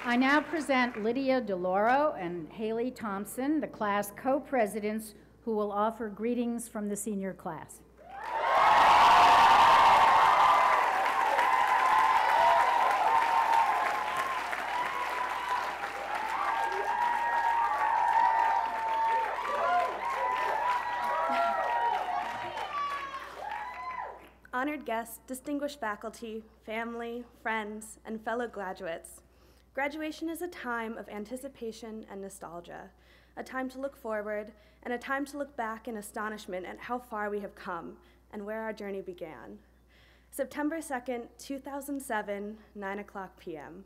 I now present Lydia DeLauro and Hayleigh Thompson, the class co-presidents, who will offer greetings from the senior class. Honored guests, distinguished faculty, family, friends, and fellow graduates, graduation is a time of anticipation and nostalgia, a time to look forward, and a time to look back in astonishment at how far we have come and where our journey began. September 2nd, 2007, 9:00 p.m.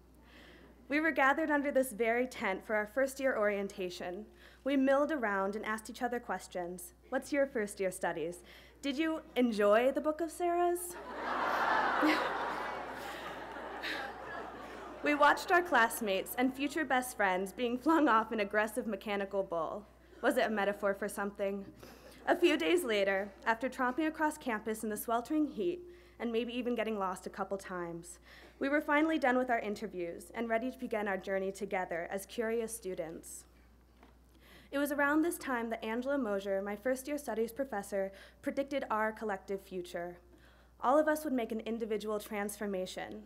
We were gathered under this very tent for our first-year orientation. We milled around and asked each other questions. What's your first-year studies? Did you enjoy the Book of Sarahs? We watched our classmates and future best friends being flung off an aggressive mechanical bull. Was it a metaphor for something? A few days later, after tromping across campus in the sweltering heat, and maybe even getting lost a couple times, we were finally done with our interviews and ready to begin our journey together as curious students. It was around this time that Angela Mosier, my first-year studies professor, predicted our collective future. All of us would make an individual transformation.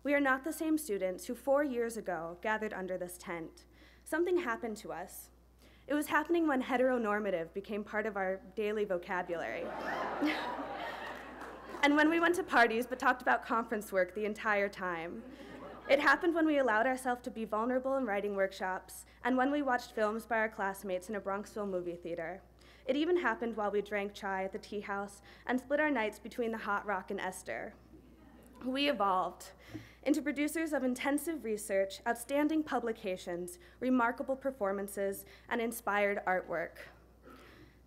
We are not the same students who 4 years ago gathered under this tent. Something happened to us. It was happening when heteronormative became part of our daily vocabulary. And when we went to parties but talked about conference work the entire time. It happened when we allowed ourselves to be vulnerable in writing workshops, and when we watched films by our classmates in a Bronxville movie theater. It even happened while we drank chai at the tea house and split our nights between the Hot Rock and Esther. We evolved into producers of intensive research, outstanding publications, remarkable performances, and inspired artwork.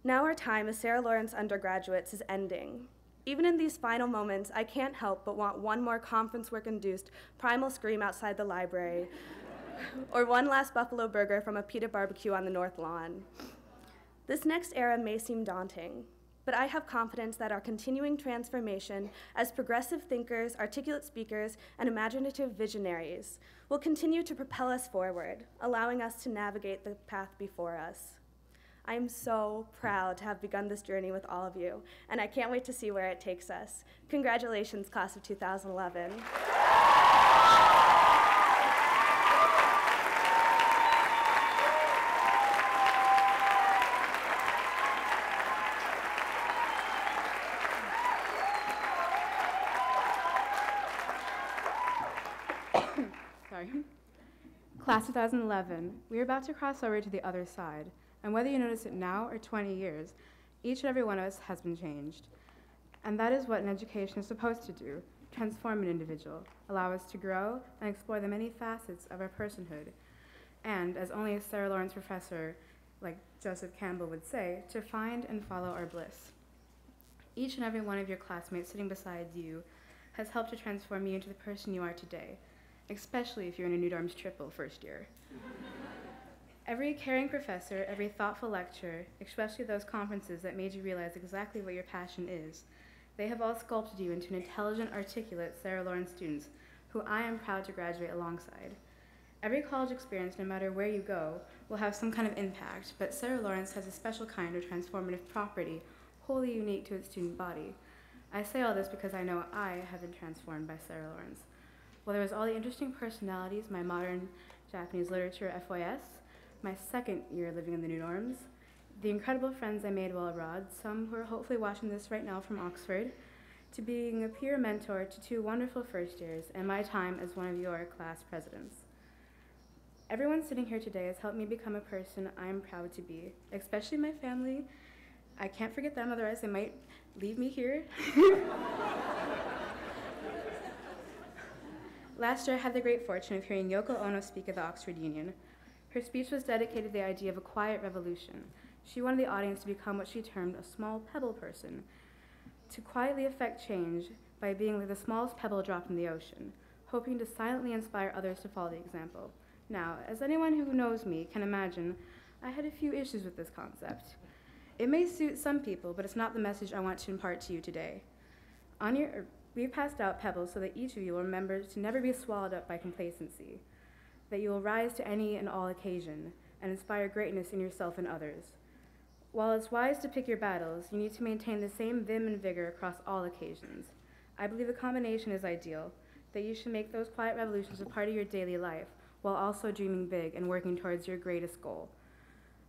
Now our time as Sarah Lawrence undergraduates is ending. Even in these final moments, I can't help but want one more conference work-induced primal scream outside the library, or one last buffalo burger from a pita barbecue on the North Lawn. This next era may seem daunting, but I have confidence that our continuing transformation as progressive thinkers, articulate speakers, and imaginative visionaries will continue to propel us forward, allowing us to navigate the path before us. I am so proud to have begun this journey with all of you, and I can't wait to see where it takes us. Congratulations, class of 2011. Sorry. Class 2011, we are about to cross over to the other side. And whether you notice it now or 20 years, each and every one of us has been changed. And that is what an education is supposed to do, transform an individual, allow us to grow and explore the many facets of our personhood. And, as only a Sarah Lawrence professor like Joseph Campbell would say, to find and follow our bliss. Each and every one of your classmates sitting beside you has helped to transform you into the person you are today, especially if you're in a New Dorm's triple first year. Every caring professor, every thoughtful lecture, especially those conferences that made you realize exactly what your passion is, they have all sculpted you into an intelligent, articulate Sarah Lawrence student who I am proud to graduate alongside. Every college experience, no matter where you go, will have some kind of impact, but Sarah Lawrence has a special kind of transformative property wholly unique to its student body. I say all this because I know I have been transformed by Sarah Lawrence. Whether it was all the interesting personalities, my modern Japanese literature FYS, my second year living in the New Dorms, the incredible friends I made while abroad, some who are hopefully watching this right now from Oxford, to being a peer mentor to two wonderful first years, and my time as one of your class presidents. Everyone sitting here today has helped me become a person I am proud to be, especially my family. I can't forget them, otherwise they might leave me here. Last year I had the great fortune of hearing Yoko Ono speak at the Oxford Union. Her speech was dedicated to the idea of a quiet revolution. She wanted the audience to become what she termed a small pebble person, to quietly affect change by being like the smallest pebble dropped in the ocean, hoping to silently inspire others to follow the example. Now, as anyone who knows me can imagine, I had a few issues with this concept. It may suit some people, but it's not the message I want to impart to you today. We've passed out pebbles so that each of you will remember to never be swallowed up by complacency. that you will rise to any and all occasion and inspire greatness in yourself and others. While it's wise to pick your battles, you need to maintain the same vim and vigor across all occasions. I believe the combination is ideal, that you should make those quiet revolutions a part of your daily life, while also dreaming big and working towards your greatest goal.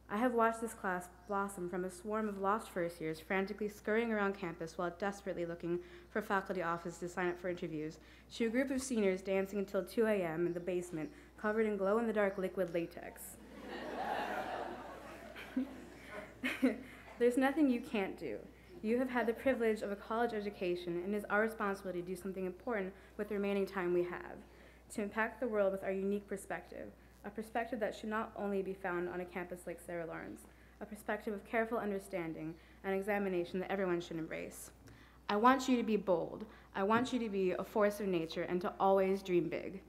I have watched this class blossom from a swarm of lost first years frantically scurrying around campus while desperately looking for faculty offices to sign up for interviews, to a group of seniors dancing until 2 a.m. in the basement, covered in glow-in-the-dark liquid latex. There's nothing you can't do. You have had the privilege of a college education, and it is our responsibility to do something important with the remaining time we have, to impact the world with our unique perspective, a perspective that should not only be found on a campus like Sarah Lawrence, a perspective of careful understanding and examination that everyone should embrace. I want you to be bold. I want you to be a force of nature and to always dream big.